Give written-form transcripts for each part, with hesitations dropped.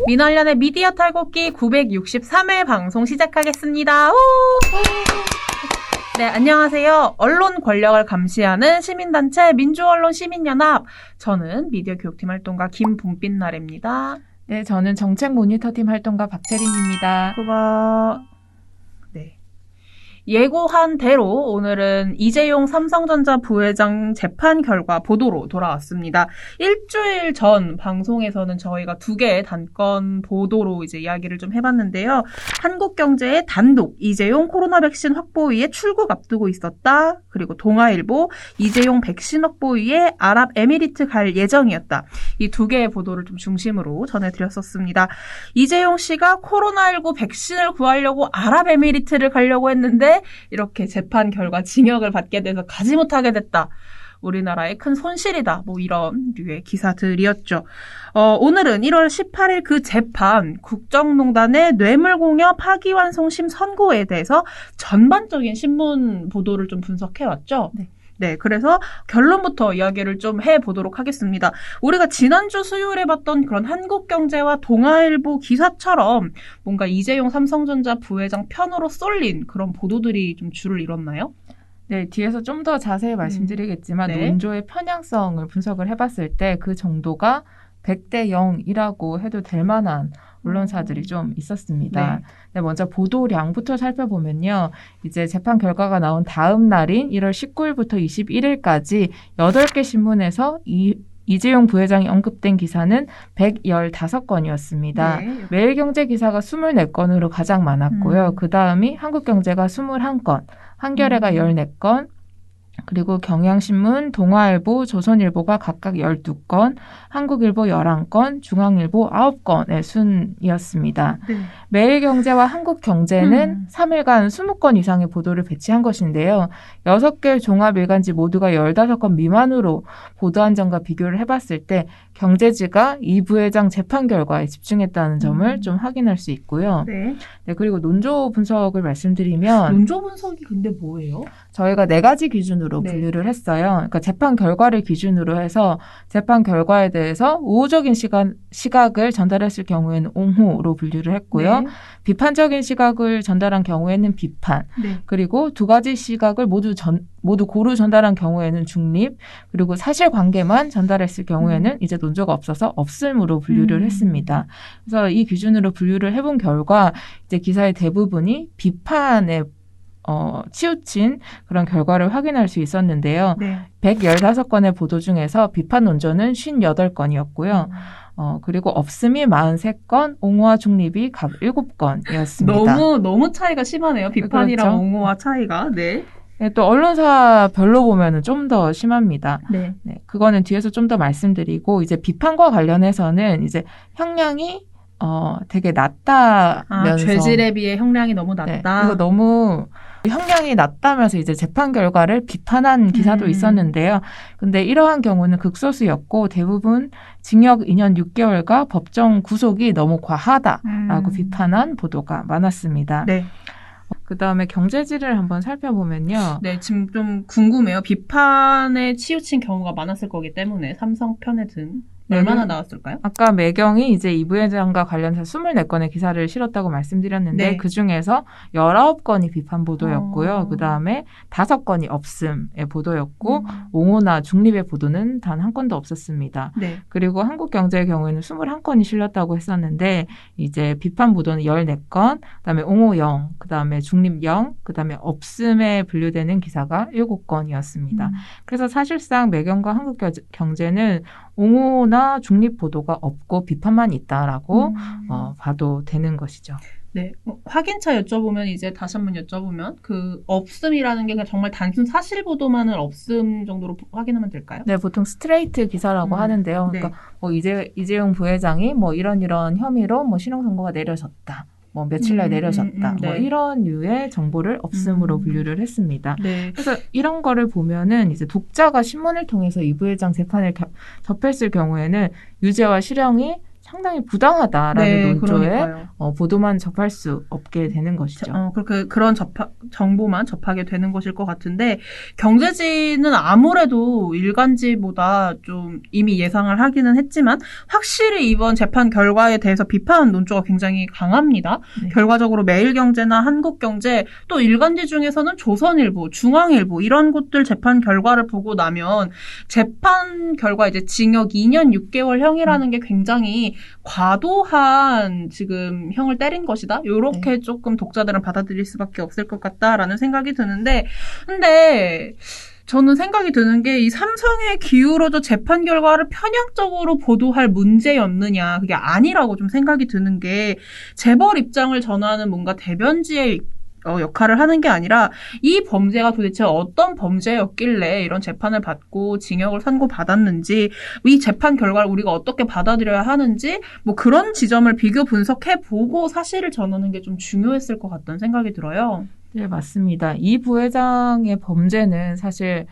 민원련의 미디어 탈곡기 963회 방송 시작하겠습니다. 네, 안녕하세요. 언론 권력을 감시하는 시민단체 민주언론 시민연합. 저는 미디어 교육팀 활동가 김봄빛나래입니다. 네, 저는 정책 모니터팀 활동가 박채린입니다. 그거 네. 예고한 대로 오늘은 이재용 삼성전자 부회장 재판 결과 보도로 돌아왔습니다. 일주일 전 방송에서는 저희가 2개의 단건 보도로 이제 이야기를 좀 해봤는데요. 한국경제의 단독 이재용 코로나 백신 확보위에 출국 앞두고 있었다. 그리고 동아일보 이재용 백신 확보위에 아랍에미리트 갈 예정이었다. 이 2개의 보도를 좀 중심으로 전해드렸었습니다. 이재용 씨가 코로나19 백신을 구하려고 아랍에미리트를 가려고 했는데 이렇게 재판 결과 징역을 받게 돼서 가지 못하게 됐다. 우리나라의 큰 손실이다. 뭐 이런 류의 기사들이었죠. 오늘은 1월 18일 그 재판 국정농단의 뇌물공여 파기환송심 선고에 대해서 전반적인 신문 보도를 좀 분석해왔죠. 네, 그래서 결론부터 이야기를 좀 해보도록 하겠습니다. 우리가 지난주 수요일에 봤던 그런 한국경제와 동아일보 기사처럼 뭔가 이재용 삼성전자 부회장 편으로 쏠린 그런 보도들이 좀 줄을 이뤘나요? 네, 뒤에서 좀 더 자세히 말씀드리겠지만 네. 논조의 편향성을 분석을 해봤을 때 그 정도가 100대 0이라고 해도 될 만한 언론사들이 좀 있었습니다. 네, 먼저 보도량부터 살펴보면요. 이제 재판 결과가 나온 다음 날인 1월 19일부터 21일까지 8개 신문에서 이재용 부회장이 언급된 기사는 115건이었습니다. 네. 매일경제 기사가 24건으로 가장 많았고요. 그 다음이 한국경제가 21건, 한겨레가 14건, 그리고 경향신문, 동아일보, 조선일보가 각각 12건, 한국일보 11건, 중앙일보 9건의 순이었습니다. 네. 매일경제와 한국경제는 3일간 20건 이상의 보도를 배치한 것인데요. 6개 종합일간지 모두가 15건 미만으로 보도한 점과 비교를 해봤을 때 경제지가 이 부회장 재판 결과에 집중했다는 점을 좀 확인할 수 있고요. 네. 네, 그리고 논조 분석을 말씀드리면 논조 분석이 근데 뭐예요? 저희가 4가지 기준으로 네. 분류를 했어요. 그러니까 재판 결과를 기준으로 해서 재판 결과에 대해서 우호적인 시각을 전달했을 경우에는 옹호로 분류를 했고요. 네. 비판적인 시각을 전달한 경우에는 비판, 네. 그리고 2가지 시각을 모두 고루 전달한 경우에는 중립, 그리고 사실관계만 전달했을 경우에는 이제 논조가 없어서 없음으로 분류를 했습니다. 그래서 이 기준으로 분류를 해본 결과 이제 기사의 대부분이 비판에 치우친 그런 결과를 확인할 수 있었는데요. 네. 115건의 보도 중에서 비판 논조는 58건이었고요. 그리고 없음이 43건, 옹호와 중립이 각 7건이었습니다. 너무 차이가 심하네요. 비판이랑 그렇죠. 옹호와 차이가. 네. 네, 또 언론사별로 보면은 좀 더 심합니다. 네. 네, 그거는 뒤에서 좀 더 말씀드리고 이제 비판과 관련해서는 이제 형량이 되게 낮다면서 죄질에 비해 형량이 너무 네, 낮다. 이거 너무 형량이 낮다면서 이제 재판 결과를 비판한 기사도 있었는데요. 근데 이러한 경우는 극소수였고 대부분 징역 2년 6개월과 법정 구속이 너무 과하다라고 비판한 보도가 많았습니다. 네. 그다음에 경제지를 한번 살펴보면요. 네, 지금 좀 궁금해요. 비판에 치우친 경우가 많았을 거기 때문에 삼성 편에 든 얼마나 나왔을까요? 아까 매경이 이제 이 부회장과 관련해서 24건의 기사를 실었다고 말씀드렸는데 네. 그중에서 19건이 비판 보도였고요. 그다음에 5건이 없음의 보도였고 옹호나 중립의 보도는 단 한 건도 없었습니다. 네. 그리고 한국경제의 경우에는 21건이 실렸다고 했었는데 이제 비판 보도는 14건, 그다음에 옹호 0, 그다음에 중립 0, 그다음에 없음에 분류되는 기사가 7건이었습니다. 그래서 사실상 매경과 한국경제는 옹호나 중립 보도가 없고 비판만 있다라고 봐도 되는 것이죠. 네. 확인차 여쭤보면 이제 다시 한번 여쭤보면 그 없음이라는 게 그냥 정말 단순 사실 보도만을 없음 정도로 확인하면 될까요? 네, 보통 스트레이트 기사라고 하는데요. 그러니까 네. 뭐 이재용 부회장이 뭐 이런 혐의로 뭐 실형 선고가 내려졌다. 뭐 며칠날 내려졌다. 네. 뭐 이런 류의 정보를 없음으로 분류를 했습니다. 네. 그래서 이런 거를 보면은 이제 독자가 신문을 통해서 이 부회장 재판을 접했을 경우에는 유죄와 실형이 상당히 부당하다라는 네, 논조에 그러니까요. 보도만 접할 수 없게 되는 것이죠. 그런 정보만 접하게 되는 것일 것 같은데, 경제지는 아무래도 일간지보다 좀 이미 예상을 하기는 했지만, 확실히 이번 재판 결과에 대해서 비판 논조가 굉장히 강합니다. 네. 결과적으로 매일경제나 한국경제, 또 일간지 중에서는 조선일보, 중앙일보, 이런 곳들 재판 결과를 보고 나면, 재판 결과 이제 징역 2년 6개월형이라는 게 굉장히 과도한 지금 형을 때린 것이다. 요렇게 조금 독자들은 받아들일 수밖에 없을 것 같다라는 생각이 드는데, 근데 저는 생각이 드는 게 이 삼성의 기울어져 재판 결과를 편향적으로 보도할 문제였느냐, 그게 아니라고 좀 생각이 드는 게, 재벌 입장을 전하는 뭔가 대변지의 역할을 하는 게 아니라 이 범죄가 도대체 어떤 범죄였길래 이런 재판을 받고 징역을 선고받았는지, 이 재판 결과를 우리가 어떻게 받아들여야 하는지, 뭐 그런 지점을 비교 분석해보고 사실을 전하는 게 좀 중요했을 것 같다는 생각이 들어요. 네, 맞습니다. 이 부회장의 범죄는 사실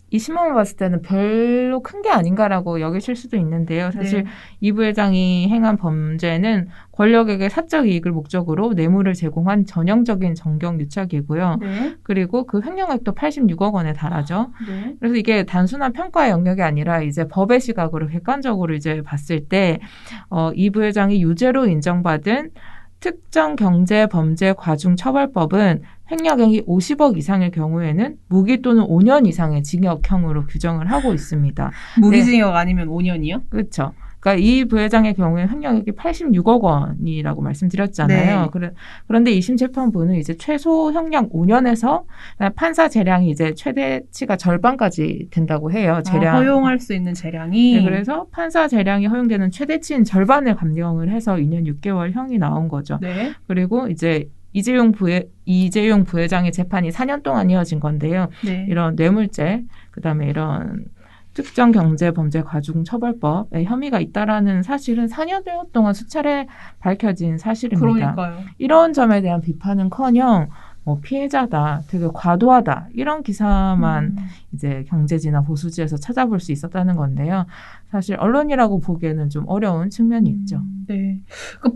이 신문을 봤을 때는 별로 큰 게 아닌가라고 여기실 수도 있는데요. 사실 네. 이 부회장이 행한 범죄는 권력에게 사적 이익을 목적으로 뇌물을 제공한 전형적인 정경유착이고요. 네. 그리고 그 횡령액도 86억 원에 달하죠. 네. 그래서 이게 단순한 평가의 영역이 아니라 이제 법의 시각으로 객관적으로 이제 봤을 때, 이 부회장이 유죄로 인정받은 특정 경제 범죄 과중 처벌법은 횡령액이 50억 이상의 경우에는 무기 또는 5년 이상의 징역형으로 규정을 하고 있습니다. 무기징역 아니면 5년이요? 그렇죠. 그러니까 이 부회장의 경우에 횡령액이 86억 원이라고 말씀드렸잖아요. 네. 그런데 2심 재판부는 이제 최소 형량 5년에서 판사 재량이 이제 최대치가 절반까지 된다고 해요. 재량. 허용할 수 있는 재량이. 네, 그래서 판사 재량이 허용되는 최대치인 절반을 감경을 해서 2년 6개월 형이 나온 거죠. 네. 그리고 이제 이재용 부회장의 재판이 4년 동안 이어진 건데요. 네. 이런 뇌물죄, 그다음에 이런 특정 경제범죄 과중처벌법에 혐의가 있다라는 사실은 4년 동안 수차례 밝혀진 사실입니다. 그러니까요. 이런 점에 대한 비판은커녕 피해자다, 되게 과도하다, 이런 기사만 이제 경제지나 보수지에서 찾아볼 수 있었다는 건데요. 사실 언론이라고 보기에는 좀 어려운 측면이 있죠. 네.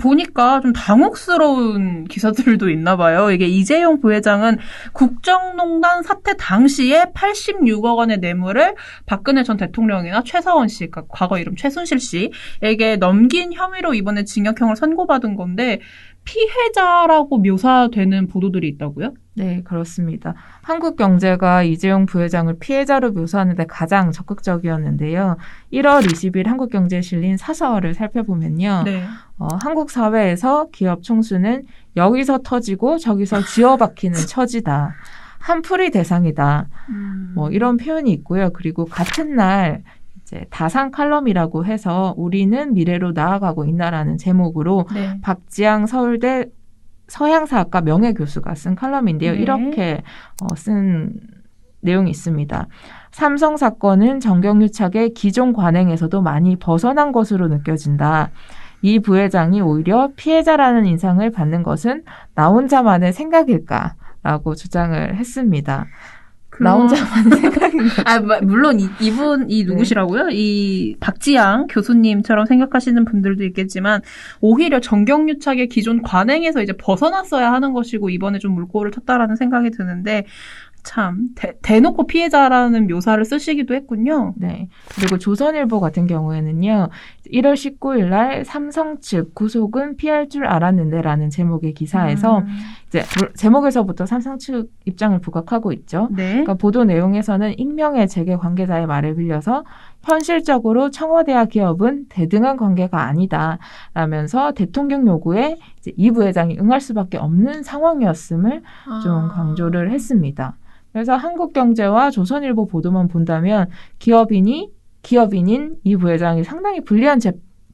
보니까 좀 당혹스러운 기사들도 있나 봐요. 이게 이재용 부회장은 국정농단 사태 당시에 86억 원의 뇌물을 박근혜 전 대통령이나 최서원 씨, 그러니까 과거 이름 최순실 씨에게 넘긴 혐의로 이번에 징역형을 선고받은 건데, 피해자라고 묘사되는 보도들이 있다고요? 네, 그렇습니다. 한국경제가 이재용 부회장을 피해자로 묘사하는데 가장 적극적이었는데요. 1월 20일 한국경제에 실린 사설을 살펴보면요. 네. 한국 사회에서 기업 총수는 여기서 터지고 저기서 쥐어박히는 처지다. 한풀이 대상이다. 뭐 이런 표현이 있고요. 그리고 같은 날 이제 다산 칼럼이라고 해서 우리는 미래로 나아가고 있나라는 제목으로 네. 박지양 서울대 서양사학과 명예교수가 쓴 칼럼인데요. 네. 이렇게 쓴 내용이 있습니다. 삼성 사건은 정경유착의 기존 관행에서도 많이 벗어난 것으로 느껴진다. 이 부회장이 오히려 피해자라는 인상을 받는 것은 나 혼자만의 생각일까라고 주장을 했습니다. 나 혼자만의 생각인가? 물론 이분이 누구시라고요? 이 박지양 교수님처럼 생각하시는 분들도 있겠지만, 오히려 정경유착의 기존 관행에서 이제 벗어났어야 하는 것이고 이번에 좀 물꼬를 텄다라는 생각이 드는데, 참 대놓고 피해자라는 묘사를 쓰시기도 했군요. 네. 그리고 조선일보 같은 경우에는요. 1월 19일 날 삼성 측 구속은 피할 줄 알았는데라는 제목의 기사에서 이제 제목에서부터 삼성 측 입장을 부각하고 있죠. 네. 그러니까 보도 내용에서는 익명의 재계 관계자의 말을 빌려서 현실적으로 청와대와 기업은 대등한 관계가 아니다 라면서 대통령 요구에 이제 이 부회장이 응할 수밖에 없는 상황이었음을 좀 강조를 했습니다. 그래서 한국경제와 조선일보 보도만 본다면 기업인인 이 부회장이 상당히 불리한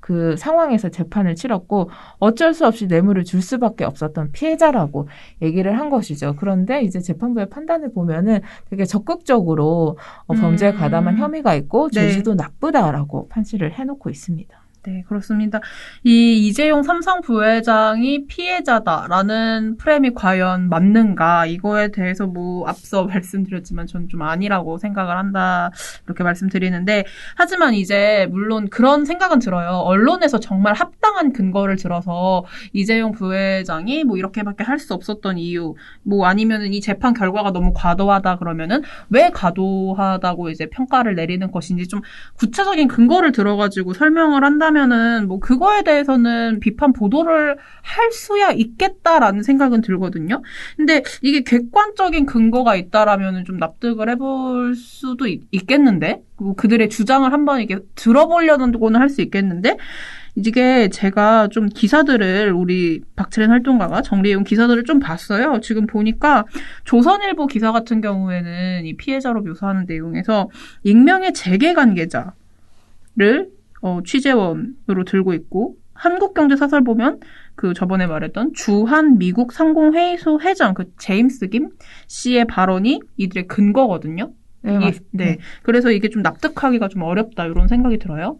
그 상황에서 재판을 치렀고 어쩔 수 없이 뇌물을 줄 수밖에 없었던 피해자라고 얘기를 한 것이죠. 그런데 이제 재판부의 판단을 보면은 되게 적극적으로 범죄에 가담한 혐의가 있고 죄질도 나쁘다라고 판시를 해놓고 있습니다. 네, 그렇습니다. 이 이재용 삼성 부회장이 피해자다라는 프레임이 과연 맞는가? 이거에 대해서 뭐 앞서 말씀드렸지만 전 좀 아니라고 생각을 한다. 이렇게 말씀드리는데 하지만 이제 물론 그런 생각은 들어요. 언론에서 정말 합당한 근거를 들어서 이재용 부회장이 뭐 이렇게밖에 할 수 없었던 이유, 뭐 아니면은 이 재판 결과가 너무 과도하다 그러면은 왜 과도하다고 이제 평가를 내리는 것인지 좀 구체적인 근거를 들어가지고 설명을 한다면은 뭐 그거에 대해서는 비판 보도를 할 수야 있겠다라는 생각은 들거든요. 근데 이게 객관적인 근거가 있다라면은 좀 납득을 해볼 수도 있겠는데, 뭐 그들의 주장을 한번 이게 들어보려고는 할 수 있겠는데. 이게 제가 좀 기사들을 우리 박채린 활동가가 정리해온 기사들을 좀 봤어요. 지금 보니까 조선일보 기사 같은 경우에는 이 피해자로 묘사하는 내용에서 익명의 재계 관계자를 취재원으로 들고 있고 한국경제사설 보면 그 저번에 말했던 주한 미국 상공회의소 회장 그 제임스 김 씨의 발언이 이들의 근거거든요. 네, 맞습니다. 네. 그래서 이게 좀 납득하기가 좀 어렵다 이런 생각이 들어요.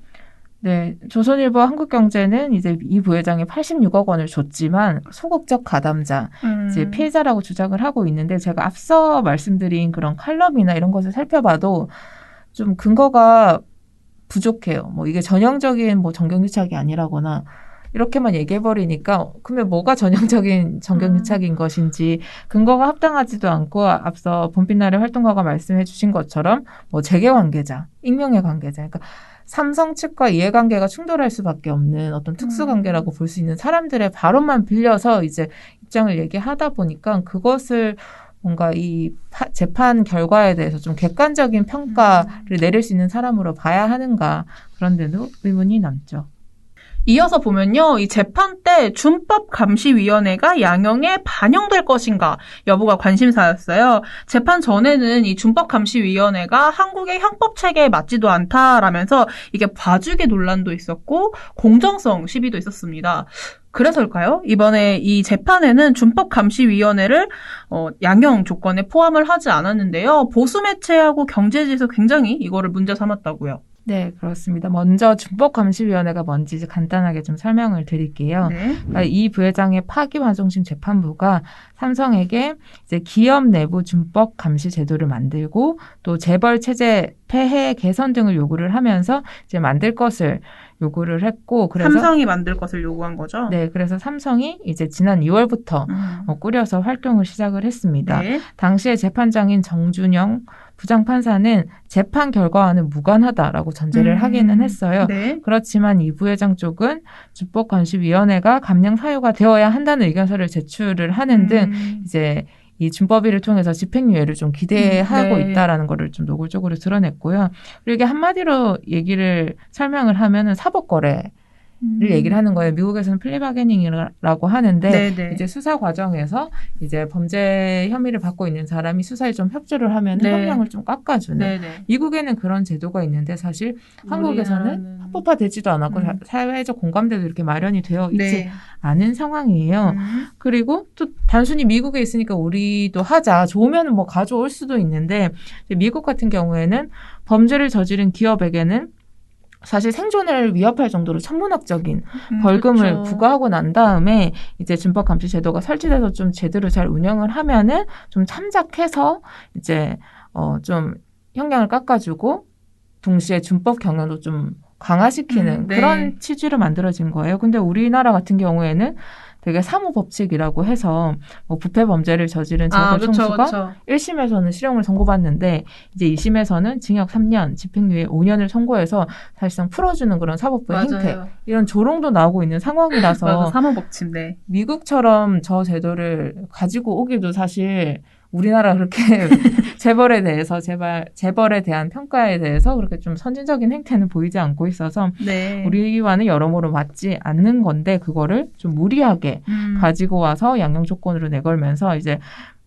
네, 조선일보 한국경제는 이제 이 부회장이 86억 원을 줬지만 소극적 가담자, 이제 피해자라고 주장을 하고 있는데 제가 앞서 말씀드린 그런 칼럼이나 이런 것을 살펴봐도 좀 근거가 부족해요. 뭐 이게 전형적인 뭐 정경유착이 아니라거나 이렇게만 얘기해버리니까 그러면 뭐가 전형적인 정경유착인 것인지 근거가 합당하지도 않고 앞서 봄빛날의 활동가가 말씀해 주신 것처럼 뭐 재계 관계자, 익명의 관계자, 그러니까 삼성 측과 이해관계가 충돌할 수밖에 없는 어떤 특수관계라고 볼 수 있는 사람들의 발언만 빌려서 이제 입장을 얘기하다 보니까 그것을 뭔가 이 재판 결과에 대해서 좀 객관적인 평가를 내릴 수 있는 사람으로 봐야 하는가 그런 데도 의문이 남죠. 이어서 보면요. 이 재판 때 준법감시위원회가 양형에 반영될 것인가 여부가 관심사였어요. 재판 전에는 이 준법감시위원회가 한국의 형법체계에 맞지도 않다라면서 이게 봐주기 논란도 있었고 공정성 시비도 있었습니다. 그래서일까요? 이번에 이 재판에는 준법감시위원회를 양형 조건에 포함을 하지 않았는데요. 보수 매체하고 경제지에서 굉장히 이거를 문제 삼았다고요. 네, 그렇습니다. 먼저 준법감시위원회가 뭔지 간단하게 좀 설명을 드릴게요. 네. 그러니까 이 부회장의 파기환송심 재판부가 삼성에게 이제 기업 내부 준법감시 제도를 만들고 또 재벌 체제 폐해 개선 등을 요구를 하면서 이제 만들 것을 요구를 했고, 그래서 삼성이 만들 것을 요구한 거죠? 네, 그래서 삼성이 이제 지난 2월부터 꾸려서 활동을 시작을 했습니다. 네. 당시에 재판장인 정준영 부장판사는 재판 결과와는 무관하다라고 전제를 하기는 했어요. 네. 그렇지만 이 부회장 쪽은 준법감시위원회가 감량 사유가 되어야 한다는 의견서를 제출을 하는 등 이제 이 준법위를 통해서 집행유예를 좀 기대하고 네. 있다라는 거를 좀 노골적으로 드러냈고요. 그리고 이게 한마디로 얘기를 설명을 하면은 사법거래 를 얘기를 하는 거예요. 미국에서는 플리바게닝이라고 하는데 네네. 이제 수사 과정에서 이제 범죄 혐의를 받고 있는 사람이 수사에 좀 협조를 하면 네. 형량을 좀 깎아주는 네네. 미국에는 그런 제도가 있는데 사실 한국에서는 합법화되지도 않았고 사회적 공감대도 이렇게 마련이 되어 있지 네. 않은 상황이에요. 그리고 또 단순히 미국에 있으니까 우리도 하자. 좋으면 뭐 가져올 수도 있는데 미국 같은 경우에는 범죄를 저지른 기업에게는 사실 생존을 위협할 정도로 천문학적인 벌금을 그렇죠. 부과하고 난 다음에 이제 준법감시 제도가 설치돼서 좀 제대로 잘 운영을 하면은 좀 참작해서 이제 좀 형량을 깎아주고 동시에 준법 경영도 좀 강화시키는 네. 그런 취지로 만들어진 거예요. 근데 우리나라 같은 경우에는 되게 사무법칙이라고 해서 뭐 부패 범죄를 저지른 재벌 총수가 그렇죠. 1심에서는 실형을 선고받는데 이제 2심에서는 징역 3년, 집행유예 5년을 선고해서 사실상 풀어주는 그런 사법부의 행태 이런 조롱도 나오고 있는 상황이라서 맞아, 사무법칙. 네. 미국처럼 저 제도를 가지고 오기도 사실 우리나라 그렇게 재벌에 대해서 재벌에 대한 평가에 대해서 그렇게 좀 선진적인 행태는 보이지 않고 있어서 네. 우리와는 여러모로 맞지 않는 건데 그거를 좀 무리하게 가지고 와서 양형 조건으로 내걸면서 이제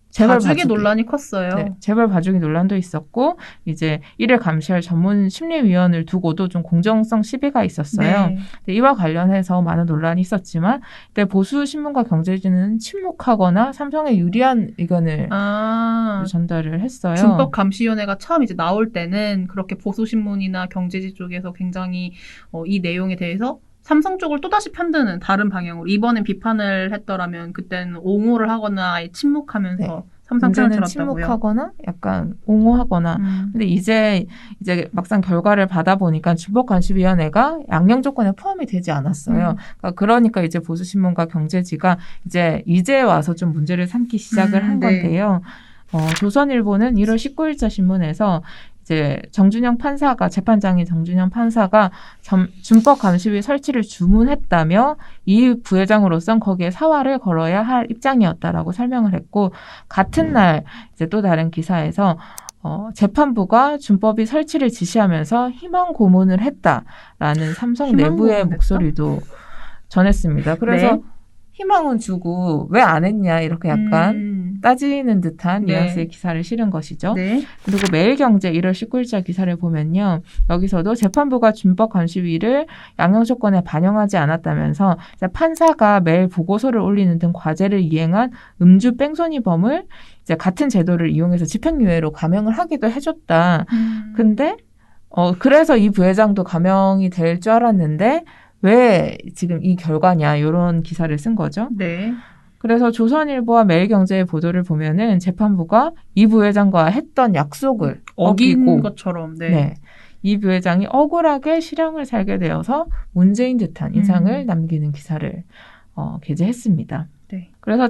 재벌 봐주기 논란이 컸어요. 네, 재벌 봐주기 논란도 있었고 이제 이를 감시할 전문 심리위원을 두고도 좀 공정성 시비가 있었어요. 네. 이와 관련해서 많은 논란이 있었지만 그때 보수 신문과 경제지는 침묵하거나 삼성에 유리한 의견을 전달을 했어요. 준법감시위원회가 처음 이제 나올 때는 그렇게 보수 신문이나 경제지 쪽에서 굉장히 이 내용에 대해서 삼성 쪽을 또다시 편드는 다른 방향으로 이번엔 비판을 했더라면 그때는 옹호를 하거나 아예 침묵하면서 네. 삼성 편을 문제는 들었다고요. 침묵하거나 약간 옹호하거나. 근데 이제 막상 결과를 받아보니까 준법감시위원회가 양형 조건에 포함이 되지 않았어요. 그러니까 이제 보수신문과 경제지가 이제 와서 좀 문제를 삼기 시작을 한 건데요. 조선일보는 1월 19일자 신문에서 이제 재판장인 정준영 판사가 준법감시위 설치를 주문했다며 이 부회장으로선 거기에 사활을 걸어야 할 입장이었다라고 설명을 했고, 같은 날 이제 또 다른 기사에서 재판부가 준법위 설치를 지시하면서 희망 고문을 했다라는 삼성 내부의 목소리도 전했습니다. 그래서 네. 희망은 주고 왜 안 했냐 이렇게 약간 따지는 듯한 뉘앙스의 기사를 실은 것이죠. 네. 그리고 매일경제 1월 19일자 기사를 보면요. 여기서도 재판부가 준법감시위를 양형조건에 반영하지 않았다면서 판사가 매일 보고서를 올리는 등 과제를 이행한 음주 뺑소니범을 이제 같은 제도를 이용해서 집행유예로 감형을 하기도 해줬다. 근데 그래서 이 부회장도 감형이 될 줄 알았는데 왜 지금 이 결과냐 이런 기사를 쓴 거죠. 네. 그래서 조선일보와 매일경제의 보도를 보면은 재판부가 이 부회장과 했던 약속을 어긴 것처럼. 네. 이 부회장이 억울하게 실형을 살게 되어서 문제인 듯한 인상을 남기는 기사를 게재했습니다. 네. 그래서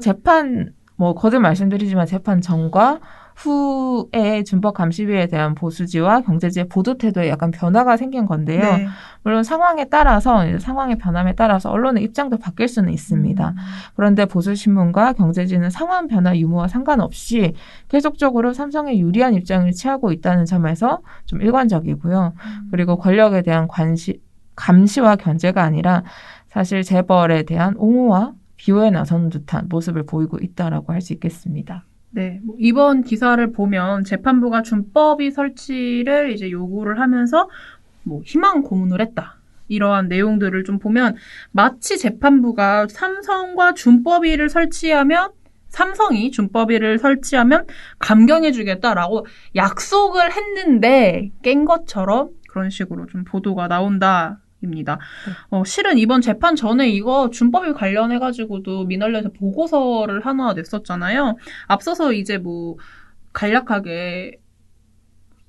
거듭 말씀드리지만 재판 전과 후에 준법감시위에 대한 보수지와 경제지의 보도 태도에 약간 변화가 생긴 건데요. 네. 물론 상황의 변함에 따라서 언론의 입장도 바뀔 수는 있습니다. 그런데 보수신문과 경제지는 상황 변화 유무와 상관없이 계속적으로 삼성에 유리한 입장을 취하고 있다는 점에서 좀 일관적이고요. 그리고 권력에 대한 감시와 견제가 아니라 사실 재벌에 대한 옹호와 비호에 나서는 듯한 모습을 보이고 있다라고 할 수 있겠습니다. 네. 이번 기사를 보면 재판부가 준법위 설치를 이제 요구를 하면서 희망 고문을 했다. 이러한 내용들을 좀 보면 마치 재판부가 삼성이 준법위를 설치하면 감경해주겠다라고 약속을 했는데 깬 것처럼 그런 식으로 좀 보도가 나온다. 입니다. 실은 이번 재판 전에 이거 준법위 관련해가지고도 민원련에서 보고서를 하나 냈었잖아요. 앞서서 이제 간략하게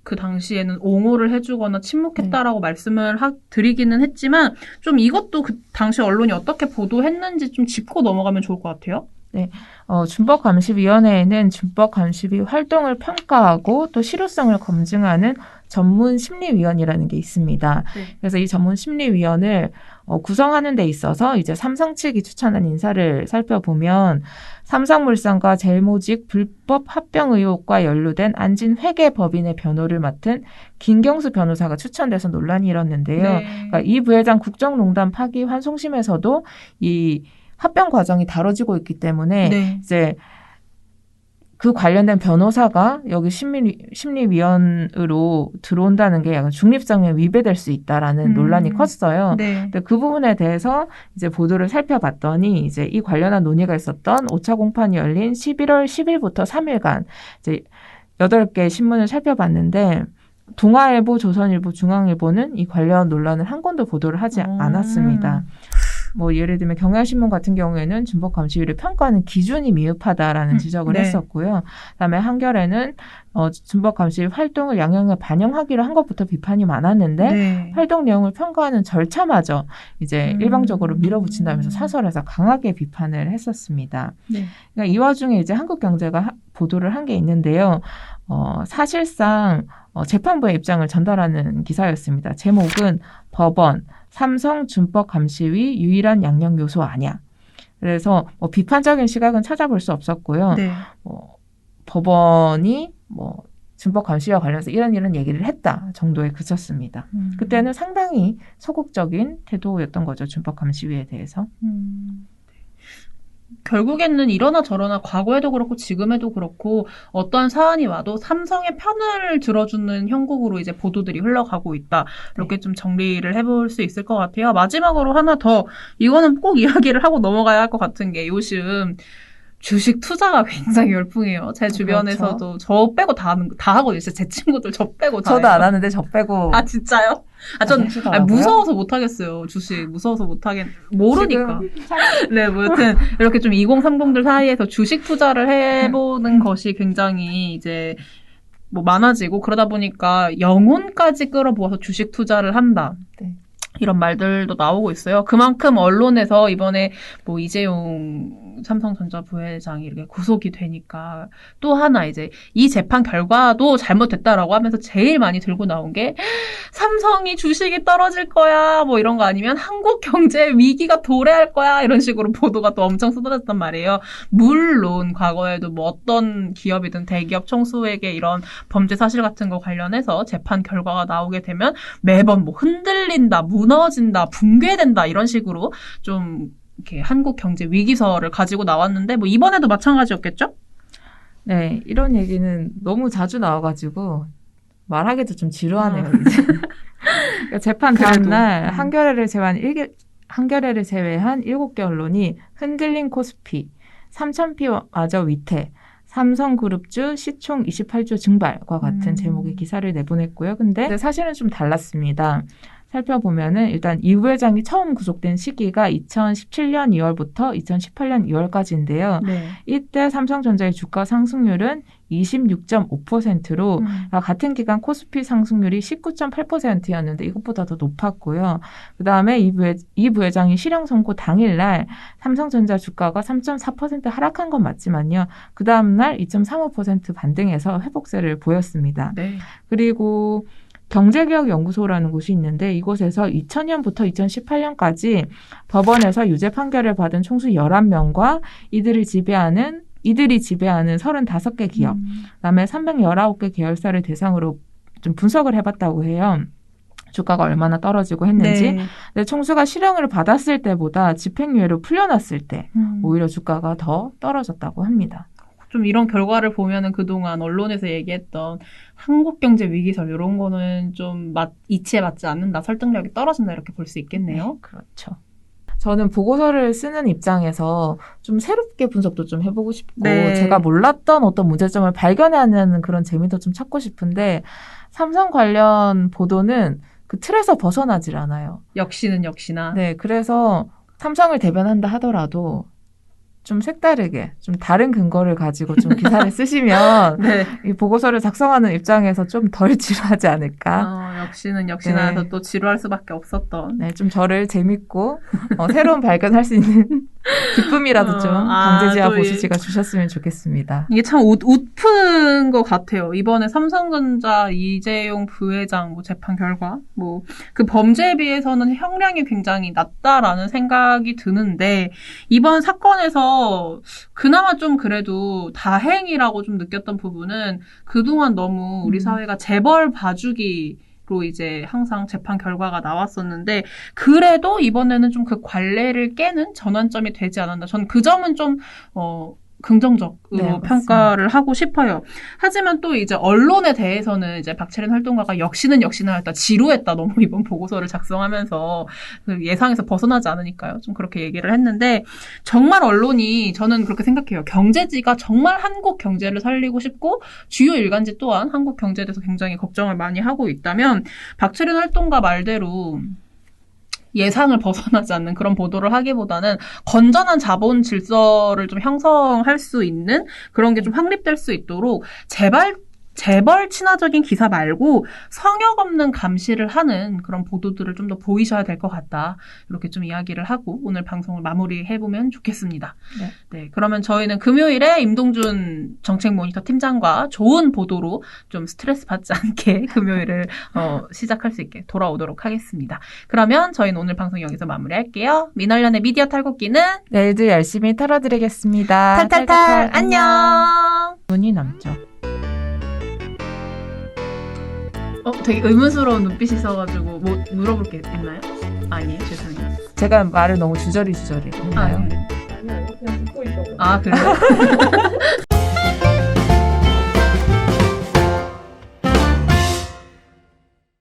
그 당시에는 옹호를 해주거나 침묵했다라고 말씀을 드리기는 했지만 좀 이것도 그 당시 언론이 어떻게 보도했는지 좀 짚고 넘어가면 좋을 것 같아요. 네. 준법감시위원회에는 준법감시위 활동을 평가하고 또 실효성을 검증하는 전문심리위원이라는 게 있습니다. 네. 그래서 이 전문심리위원을 구성하는 데 있어서 이제 삼성 측이 추천한 인사를 살펴보면 삼성물산과 제일모직 불법 합병 의혹과 연루된 안진 회계법인의 변호를 맡은 김경수 변호사가 추천돼서 논란이 일었는데요. 네. 그러니까 이 부회장 국정농단 파기 환송심에서도 이 합병 과정이 다뤄지고 있기 때문에 네. 이제 그 관련된 변호사가 여기 심리위원으로 들어온다는 게 약간 중립성에 위배될 수 있다라는 논란이 컸어요. 네. 근데 그 부분에 대해서 이제 보도를 살펴봤더니 이제 이 관련한 논의가 있었던 5차 공판이 열린 11월 10일부터 3일간 이제 8개 신문을 살펴봤는데 동아일보, 조선일보, 중앙일보는 이 관련 논란을 한 건도 보도를 하지 않았습니다. 예를 들면 경향신문 같은 경우에는 준법감시위를 평가하는 기준이 미흡하다라는 지적을 네. 했었고요. 그다음에 한겨레는 준법감시위 활동을 양형에 반영하기로 한 것부터 비판이 많았는데 네. 활동 내용을 평가하는 절차마저 이제 일방적으로 밀어붙인다면서 사설에서 강하게 비판을 했었습니다. 네. 그러니까 이 와중에 이제 한국경제가 보도를 한 게 있는데요. 사실상 재판부의 입장을 전달하는 기사였습니다. 제목은 법원 삼성 준법감시위 유일한 양형 요소 아니야. 그래서 비판적인 시각은 찾아볼 수 없었고요. 네. 법원이 준법감시위와 관련해서 이런 얘기를 했다 정도에 그쳤습니다. 그때는 상당히 소극적인 태도였던 거죠. 준법감시위에 대해서. 결국에는 이러나 저러나 과거에도 그렇고 지금에도 그렇고 어떠한 사안이 와도 삼성의 편을 들어주는 형국으로 이제 보도들이 흘러가고 있다. 이렇게 좀 정리를 해볼 수 있을 것 같아요. 마지막으로 하나 더 이거는 꼭 이야기를 하고 넘어가야 할 것 같은 게 요즘 주식 투자가 굉장히 열풍이에요. 제 주변에서도 그렇죠. 저 빼고 다 하거든요. 진짜 제 친구들 저 빼고 다 저도 해요. 안 하는데 저 빼고. 아 진짜요? 전 하시더라고요. 무서워서 못 하겠어요. 주식 무서워서 못 하겠 모르니까. 지금 네, 뭐 여튼 이렇게 좀 2030들 사이에서 주식 투자를 해보는 것이 굉장히 이제 뭐 많아지고 그러다 보니까 영혼까지 끌어모아서 주식 투자를 한다. 네. 이런 말들도 나오고 있어요. 그만큼 언론에서 이번에 뭐 이재용 삼성전자 부회장이 이렇게 구속이 되니까 또 하나 이제 이 재판 결과도 잘못됐다라고 하면서 제일 많이 들고 나온 게 삼성이 주식이 떨어질 거야 뭐 이런 거 아니면 한국 경제 위기가 도래할 거야 이런 식으로 보도가 또 엄청 쏟아졌단 말이에요. 물론 과거에도 뭐 어떤 기업이든 대기업 총수에게 이런 범죄 사실 같은 거 관련해서 재판 결과가 나오게 되면 매번 뭐 흔들린다, 무너진다, 붕괴된다 이런 식으로 좀 이렇게 한국 경제 위기설을 가지고 나왔는데 뭐 이번에도 마찬가지였겠죠? 네, 이런 얘기는 너무 자주 나와가지고 말하기도 좀 지루하네요. 이제. 그러니까 재판 다음날 한겨레를 제외한 7개 언론이 흔들린 코스피, 3,000피마저 위태, 삼성그룹주 시총 28조 증발과 같은 제목의 기사를 내보냈고요. 근데 사실은 좀 달랐습니다. 살펴보면은 일단 이 부회장이 처음 구속된 시기가 2017년 2월부터 2018년 2월까지인데요. 네. 이때 삼성전자의 주가 상승률은 26.5%로 같은 기간 코스피 상승률이 19.8%였는데 이것보다 더 높았고요. 그다음에 이 부회장이 실형 선고 당일날 삼성전자 주가가 3.4% 하락한 건 맞지만요. 그 다음날 2.35% 반등해서 회복세를 보였습니다. 네. 그리고 경제개혁연구소라는 곳이 있는데 이곳에서 2000년부터 2018년까지 법원에서 유죄 판결을 받은 총수 11명과 이들이 지배하는 35개 기업, 그다음에 319개 계열사를 대상으로 좀 분석을 해봤다고 해요. 주가가 얼마나 떨어지고 했는지. 네. 근데 총수가 실형을 받았을 때보다 집행유예로 풀려났을 때 오히려 주가가 더 떨어졌다고 합니다. 좀 이런 결과를 보면은 그동안 언론에서 얘기했던 한국 경제 위기설 이런 거는 좀 이치에 맞지 않는다, 설득력이 떨어진다 이렇게 볼 수 있겠네요. 네, 그렇죠. 저는 보고서를 쓰는 입장에서 좀 새롭게 분석도 좀 해보고 싶고 네. 제가 몰랐던 어떤 문제점을 발견하는 그런 재미도 좀 찾고 싶은데 삼성 관련 보도는 그 틀에서 벗어나질 않아요. 역시나. 네, 그래서 삼성을 대변한다 하더라도 좀 색다르게, 좀 다른 근거를 가지고 좀 기사를 쓰시면 네. 이 보고서를 작성하는 입장에서 좀 덜 지루하지 않을까. 역시나 네. 해서 또 지루할 수밖에 없었던. 네, 좀 저를 재밌고 새로운 발견할 수 있는 기쁨이라도 좀 강제지와 보시지가 주셨으면 좋겠습니다. 이게 참 웃픈 것 같아요. 이번에 삼성전자 이재용 부회장 재판 결과 그 범죄에 비해서는 형량이 굉장히 낮다라는 생각이 드는데 이번 사건에서 그나마 좀 그래도 다행이라고 좀 느꼈던 부분은 그동안 너무 우리 사회가 재벌 봐주기로 이제 항상 재판 결과가 나왔었는데 그래도 이번에는 좀 그 관례를 깨는 전환점이 되지 않았나. 전 그 점은 좀 긍정적으로 네, 평가를 하고 싶어요. 하지만 또 이제 언론에 대해서는 이제 박채린 활동가가 역시나 했다, 지루했다, 너무 이번 보고서를 작성하면서 그 예상에서 벗어나지 않으니까요. 좀 그렇게 얘기를 했는데 정말 언론이 저는 그렇게 생각해요. 경제지가 정말 한국 경제를 살리고 싶고 주요 일간지 또한 한국 경제에 대해서 굉장히 걱정을 많이 하고 있다면 박채린 활동가 말대로 예상을 벗어나지 않는 그런 보도를 하기보다는 건전한 자본 질서를 좀 형성할 수 있는 그런 게 좀 확립될 수 있도록 재벌 친화적인 기사 말고 성역 없는 감시를 하는 그런 보도들을 좀 더 보이셔야 될 것 같다. 이렇게 좀 이야기를 하고 오늘 방송을 마무리해보면 좋겠습니다. 네, 그러면 저희는 금요일에 임동준 정책 모니터 팀장과 좋은 보도로 좀 스트레스 받지 않게 금요일을 시작할 수 있게 돌아오도록 하겠습니다. 그러면 저희는 오늘 방송 여기서 마무리할게요. 민얼련의 미디어 탈곡기는 내일도 열심히 털어드리겠습니다. 탈탈탈 안녕. 눈이 남죠. 되게 의문스러운 눈빛이 있어가지고 뭐 물어볼 게 있나요? 아니에요, 죄송해요. 제가 말을 너무 주저리 했나요? 그래요?